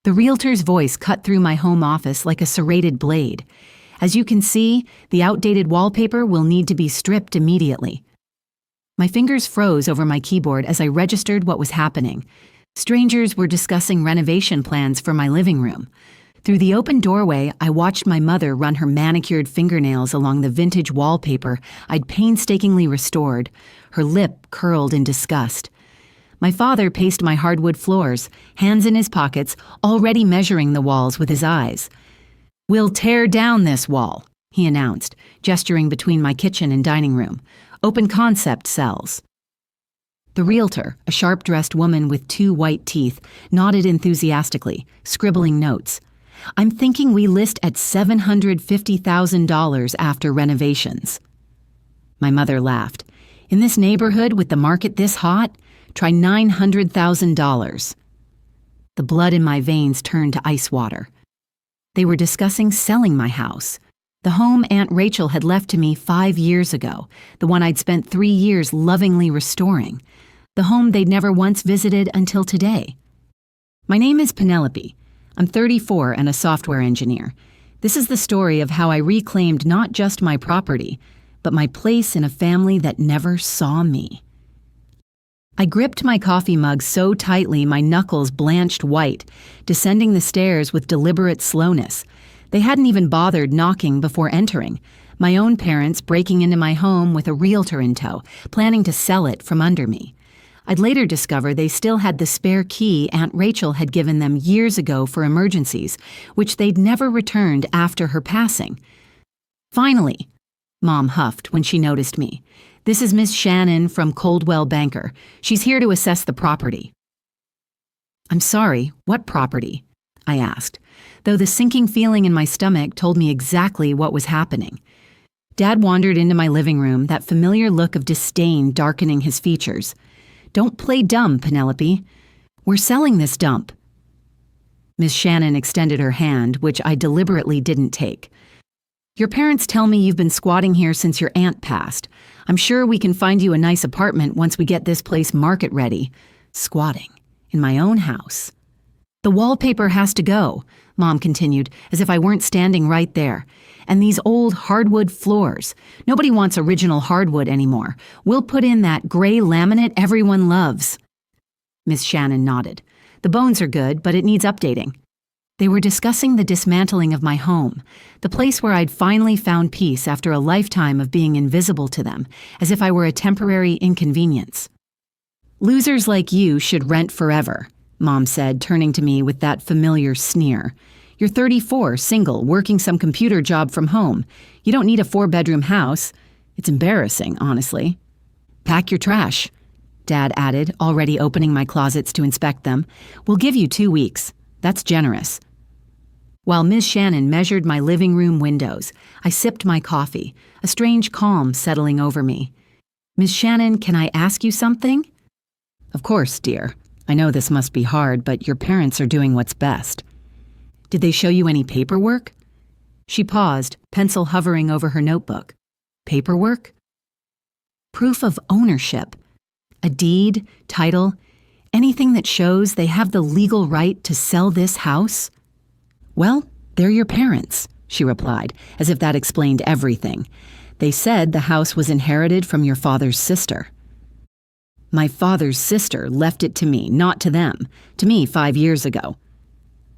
The realtor's voice cut through my home office like a serrated blade. As you can see, the outdated wallpaper will need to be stripped immediately. My fingers froze over my keyboard as I registered what was happening. Strangers were discussing renovation plans for my living room. Through the open doorway, I watched my mother run her manicured fingernails along the vintage wallpaper I'd painstakingly restored. Her lip curled in disgust. My father paced my hardwood floors, hands in his pockets, already measuring the walls with his eyes. "We'll tear down this wall," he announced, gesturing between my kitchen and dining room. "Open concept cells." The realtor, a sharp-dressed woman with 2 white teeth, nodded enthusiastically, scribbling notes. "I'm thinking we list at $750,000 after renovations." My mother laughed. "In this neighborhood with the market this hot, try $900,000. The blood in my veins turned to ice water. They were discussing selling my house. The home Aunt Rachel had left to me 5 years ago, the one I'd spent 3 years lovingly restoring, the home they'd never once visited until today. "My name is Penelope. I'm 34 and a software engineer. This is the story of how I reclaimed not just my property, but my place in a family that never saw me." I gripped my coffee mug so tightly my knuckles blanched white, descending the stairs with deliberate slowness. They hadn't even bothered knocking before entering. My own parents breaking into my home with a realtor in tow, planning to sell it from under me. I'd later discover they still had the spare key Aunt Rachel had given them years ago for emergencies, which they'd never returned after her passing. "Finally," Mom huffed when she noticed me. "This is Miss Shannon from Coldwell Banker. She's here to assess the property." "I'm sorry, what property?" I asked, though the sinking feeling in my stomach told me exactly what was happening. Dad wandered into my living room, that familiar look of disdain darkening his features. "Don't play dumb, Penelope. We're selling this dump." Miss Shannon extended her hand, which I deliberately didn't take. "Your parents tell me you've been squatting here since your aunt passed. I'm sure we can find you a nice apartment once we get this place market ready." Squatting. In my own house. "The wallpaper has to go," Mom continued, as if I weren't standing right there. "And these old hardwood floors. Nobody wants original hardwood anymore. We'll put in that gray laminate everyone loves." Miss Shannon nodded. "The bones are good, but it needs updating." They were discussing the dismantling of my home, the place where I'd finally found peace after a lifetime of being invisible to them, as if I were a temporary inconvenience. "Losers like you should rent forever," Mom said, turning to me with that familiar sneer. "You're 34, single, working some computer job from home. You don't need a 4-bedroom house. It's embarrassing, honestly." "Pack your trash," Dad added, already opening my closets to inspect them. "We'll give you 2 weeks. That's generous." While Ms. Shannon measured my living room windows, I sipped my coffee, a strange calm settling over me. "Ms. Shannon, can I ask you something?" "Of course, dear. I know this must be hard, but your parents are doing what's best." "Did they show you any paperwork?" She paused, pencil hovering over her notebook. "Paperwork?" "Proof of ownership. A deed, title, anything that shows they have the legal right to sell this house?" "Well, they're your parents," she replied, as if that explained everything. "They said the house was inherited from your father's sister." "My father's sister left it to me, not to them. To me 5 years ago."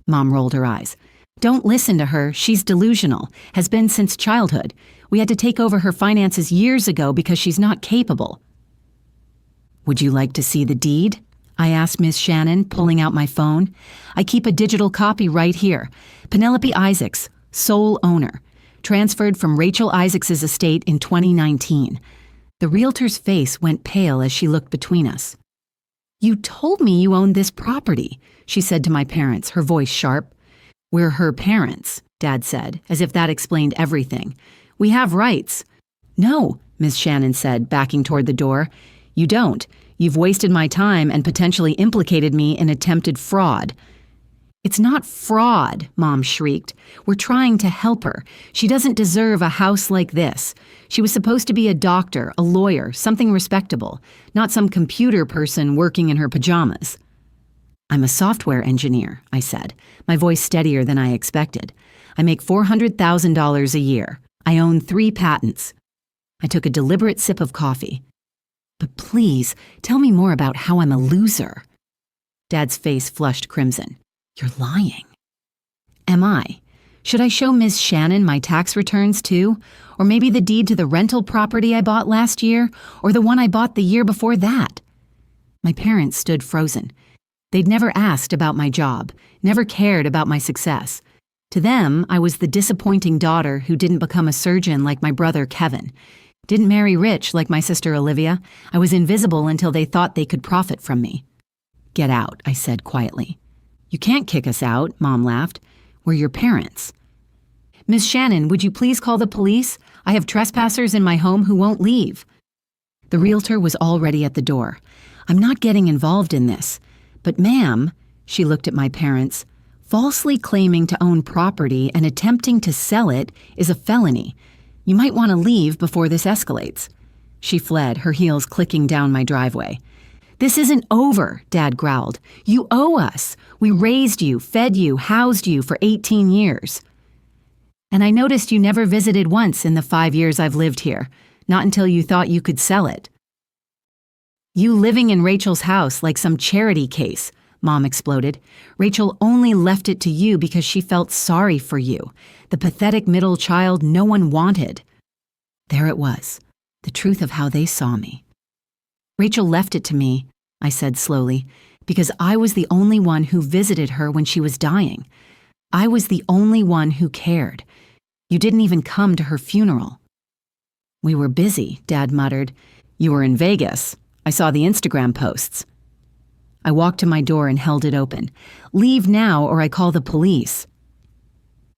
Mom rolled her eyes. "Don't listen to her. She's delusional. Has been since childhood. We had to take over her finances years ago because she's not capable." "Would you like to see the deed?" I asked Miss Shannon, pulling out my phone. "I keep a digital copy right here. Penelope Isaacs, sole owner. Transferred from Rachel Isaacs' estate in 2019. The realtor's face went pale as she looked between us. "You told me you owned this property," she said to my parents, her voice sharp. "We're her parents," Dad said, as if that explained everything. "We have rights." "No," Miss Shannon said, backing toward the door. "You don't. You've wasted my time and potentially implicated me in attempted fraud." "It's not fraud," Mom shrieked. "We're trying to help her. She doesn't deserve a house like this. She was supposed to be a doctor, a lawyer, something respectable, not some computer person working in her pajamas." I'm a software engineer, I said, my voice steadier than I expected. I make $400,000 a year. I own 3 patents. I took a deliberate sip of coffee. But please, tell me more about how I'm a loser. Dad's face flushed crimson. You're lying. Am I? Should I show Ms. Shannon my tax returns too? Or maybe the deed to the rental property I bought last year? Or the one I bought the year before that? My parents stood frozen. They'd never asked about my job, never cared about my success. To them, I was the disappointing daughter who didn't become a surgeon like my brother Kevin. Didn't marry rich like my sister Olivia. I was invisible until they thought they could profit from me. Get out, I said quietly. You can't kick us out, Mom laughed. We're your parents. Ms. Shannon, would you please call the police? I have trespassers in my home who won't leave. The realtor was already at the door. I'm not getting involved in this. But ma'am, she looked at my parents, falsely claiming to own property and attempting to sell it is a felony. You might want to leave before this escalates. She fled, her heels clicking down my driveway. This isn't over, Dad growled. You owe us. We raised you, fed you, housed you for 18 years. And I noticed you never visited once in the 5 years I've lived here, not until you thought you could sell it. You living in Rachel's house like some charity case, Mom exploded. Rachel only left it to you because she felt sorry for you, the pathetic middle child no one wanted. There it was, the truth of how they saw me. Rachel left it to me, I said slowly, because I was the only one who visited her when she was dying. I was the only one who cared. You didn't even come to her funeral. We were busy, Dad muttered. You were in Vegas. I saw the Instagram posts. I walked to my door and held it open. Leave now or I call the police.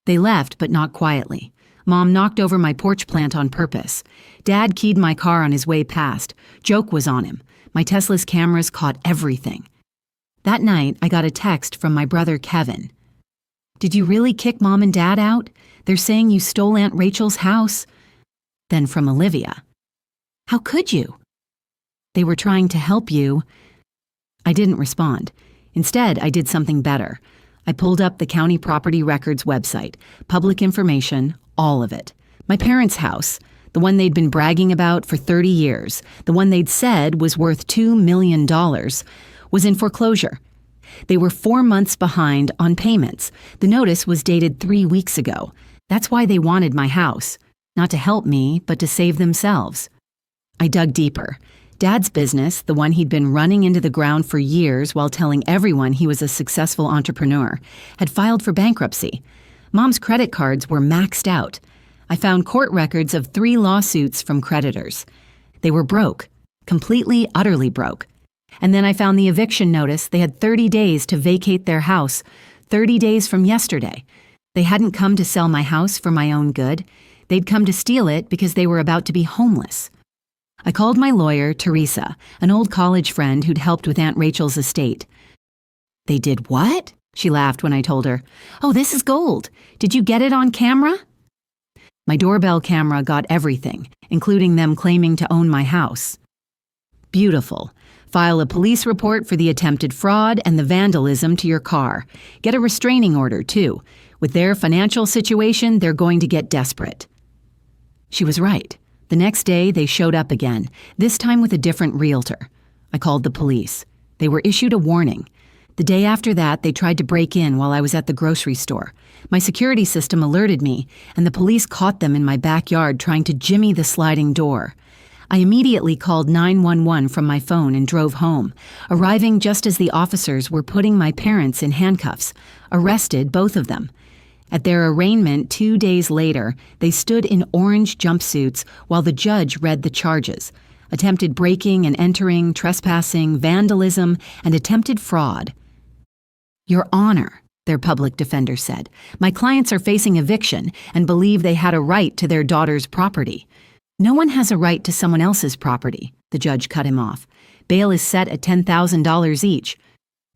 They left, but not quietly. Mom knocked over my porch plant on purpose. Dad keyed my car on his way past. Joke was on him. My Tesla's cameras caught everything. That night, I got a text from my brother Kevin. Did you really kick Mom and Dad out? They're saying you stole Aunt Rachel's house. Then from Olivia. How could you? They were trying to help you. I didn't respond. Instead, I did something better. I pulled up the county property records website, public information, all of it. My parents' house, the one they'd been bragging about for 30 years, the one they'd said was worth $2 million, was in foreclosure. They were 4 months behind on payments. The notice was dated 3 weeks ago. That's why they wanted my house. Not to help me, but to save themselves. I dug deeper. Dad's business, the one he'd been running into the ground for years while telling everyone he was a successful entrepreneur, had filed for bankruptcy. Mom's credit cards were maxed out. I found court records of 3 lawsuits from creditors. They were broke, completely, utterly broke. And then I found the eviction notice. They had 30 days to vacate their house, 30 days from yesterday. They hadn't come to sell my house for my own good. They'd come to steal it because they were about to be homeless. I called my lawyer, Teresa, an old college friend who'd helped with Aunt Rachel's estate. They did what? She laughed when I told her. Oh, this is gold. Did you get it on camera? My doorbell camera got everything, including them claiming to own my house. Beautiful. File a police report for the attempted fraud and the vandalism to your car. Get a restraining order, too. With their financial situation, they're going to get desperate. She was right. The next day, they showed up again, this time with a different realtor. I called the police. They were issued a warning. The day after that, they tried to break in while I was at the grocery store. My security system alerted me, and the police caught them in my backyard trying to jimmy the sliding door. I immediately called 911 from my phone and drove home, arriving just as the officers were putting my parents in handcuffs, arrested both of them. At their arraignment 2 days later, they stood in orange jumpsuits while the judge read the charges: attempted breaking and entering, trespassing, vandalism, and attempted fraud. Your Honor, their public defender said, my clients are facing eviction and believe they had a right to their daughter's property. No one has a right to someone else's property, the judge cut him off. Bail is set at $10,000 each.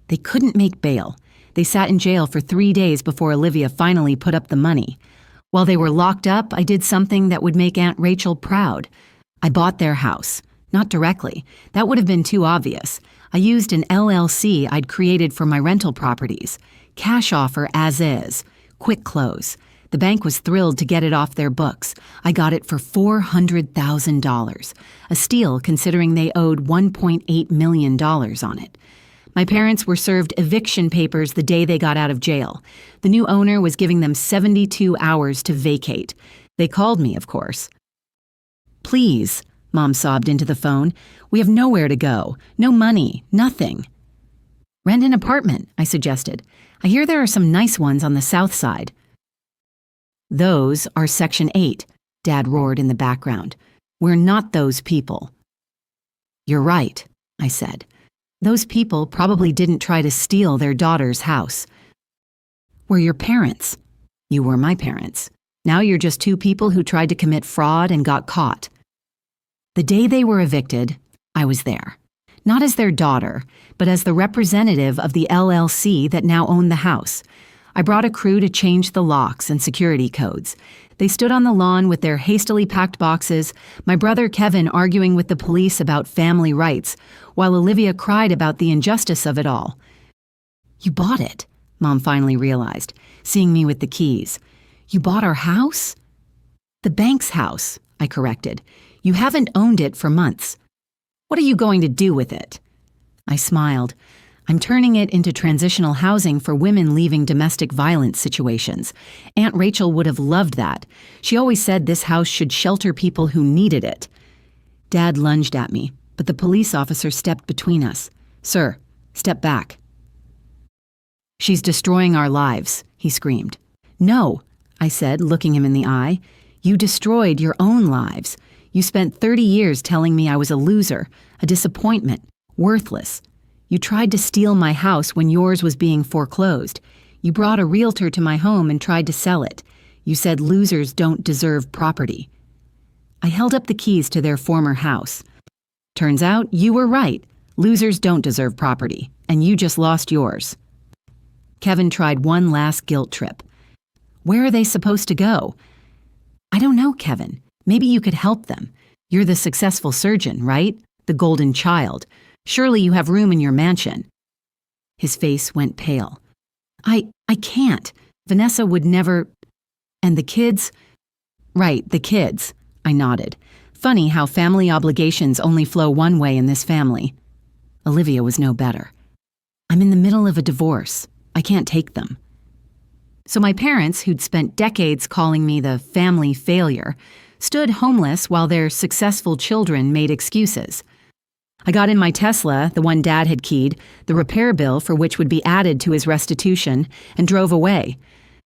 They couldn't make bail. They sat in jail for 3 days before Olivia finally put up the money. While they were locked up, I did something that would make Aunt Rachel proud. I bought their house. Not directly. That would have been too obvious. I used an LLC I'd created for my rental properties. Cash offer as is. Quick close. The bank was thrilled to get it off their books. I got it for $400,000, a steal considering they owed $1.8 million on it. My parents were served eviction papers the day they got out of jail. The new owner was giving them 72 hours to vacate. They called me, of course. "Please," Mom sobbed into the phone. "We have nowhere to go. No money. Nothing." "Rent an apartment," I suggested. "I hear there are some nice ones on the south side." "Those are Section 8, Dad roared in the background. "We're not those people." "You're right," I said. "Those people probably didn't try to steal their daughter's house." "We're your parents." "You were my parents. Now you're just two people who tried to commit fraud and got caught." The day they were evicted, I was there. Not as their daughter, but as the representative of the LLC that now owned the house. I brought a crew to change the locks and security codes. They stood on the lawn with their hastily packed boxes, my brother Kevin arguing with the police about family rights, while Olivia cried about the injustice of it all. "You bought it," Mom finally realized, seeing me with the keys. "You bought our house?" "The bank's house," I corrected. "You haven't owned it for months. What are you going to do with it?" I smiled. "I'm turning it into transitional housing for women leaving domestic violence situations. Aunt Rachel would have loved that. She always said this house should shelter people who needed it." Dad lunged at me, but the police officer stepped between us. "Sir, step back." "She's destroying our lives," he screamed. "No," I said, looking him in the eye. "You destroyed your own lives. You spent 30 years telling me I was a loser, a disappointment, worthless. You tried to steal my house when yours was being foreclosed. You brought a realtor to my home and tried to sell it. You said losers don't deserve property." I held up the keys to their former house. "Turns out you were right. Losers don't deserve property, and you just lost yours." Kevin tried one last guilt trip. "Where are they supposed to go?" "I don't know, Kevin. Maybe you could help them. You're the successful surgeon, right? The golden child. Surely you have room in your mansion." His face went pale. I can't. Vanessa would never. And the kids?" "Right, the kids," I nodded. "Funny how family obligations only flow one way in this family." Olivia was no better. "I'm in the middle of a divorce. I can't take them." So my parents, who'd spent decades calling me the family failure, stood homeless while their successful children made excuses. I got in my Tesla, the one Dad had keyed, the repair bill for which would be added to his restitution, and drove away.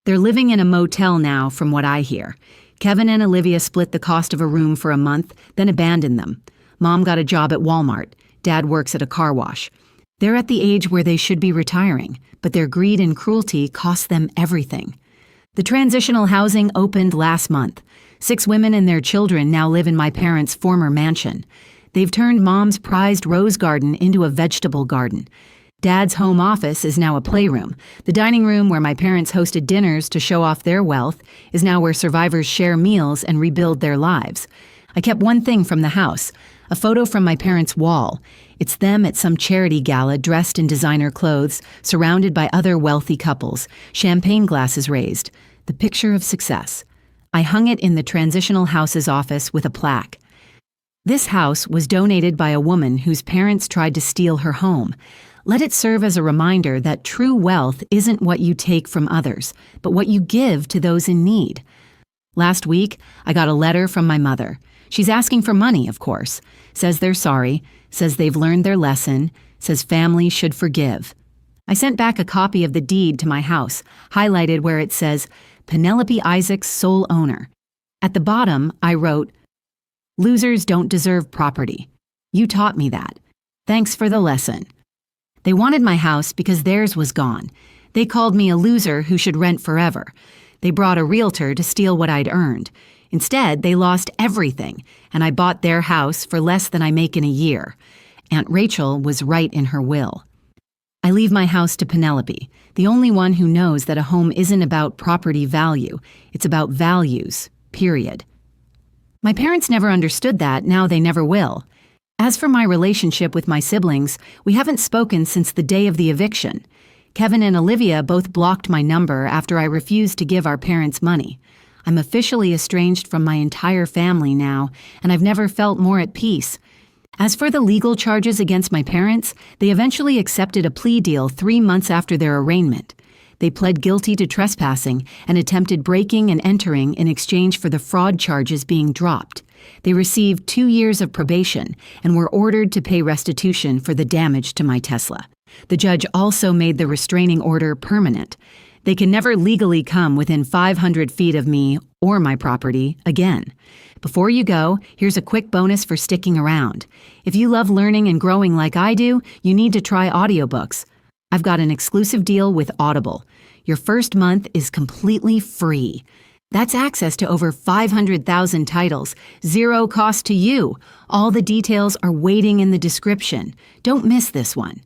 They're living in a motel now, from what I hear. Kevin and Olivia split the cost of a room for a month, then abandoned them. Mom got a job at Walmart. Dad works at a car wash. They're at the age where they should be retiring, but their greed and cruelty cost them everything. The transitional housing opened last month. 6 women and their children now live in my parents' former mansion. They've turned Mom's prized rose garden into a vegetable garden. Dad's home office is now a playroom. The dining room where my parents hosted dinners to show off their wealth is now where survivors share meals and rebuild their lives. I kept one thing from the house, a photo from my parents' wall. It's them at some charity gala dressed in designer clothes, surrounded by other wealthy couples, champagne glasses raised, the picture of success. I hung it in the transitional house's office with a plaque. This house was donated by a woman whose parents tried to steal her home. Let it serve as a reminder that true wealth isn't what you take from others, but what you give to those in need. Last week, I got a letter from my mother. She's asking for money, of course. Says they're sorry, says they've learned their lesson, says families should forgive. I sent back a copy of the deed to my house, highlighted where it says, Penelope Isaacs, sole owner. At the bottom, I wrote, "Losers don't deserve property. You taught me that. Thanks for the lesson." They wanted my house because theirs was gone. They called me a loser who should rent forever. They brought a realtor to steal what I'd earned. Instead, they lost everything, and I bought their house for less than I make in a year. Aunt Rachel was right in her will. I leave my house to Penelope, the only one who knows that a home isn't about property value. It's about values, period. My parents never understood that, now they never will. As for my relationship with my siblings, we haven't spoken since the day of the eviction. Kevin and Olivia both blocked my number after I refused to give our parents money. I'm officially estranged from my entire family now, and I've never felt more at peace. As for the legal charges against my parents, they eventually accepted a plea deal 3 months after their arraignment. They pled guilty to trespassing and attempted breaking and entering in exchange for the fraud charges being dropped. They received 2 years of probation and were ordered to pay restitution for the damage to my Tesla. The judge also made the restraining order permanent. They can never legally come within 500 feet of me or my property again. Before you go, here's a quick bonus for sticking around. If you love learning and growing like I do, you need to try audiobooks. I've got an exclusive deal with Audible. Your first month is completely free. That's access to over 500,000 titles, zero cost to you. All the details are waiting in the description. Don't miss this one.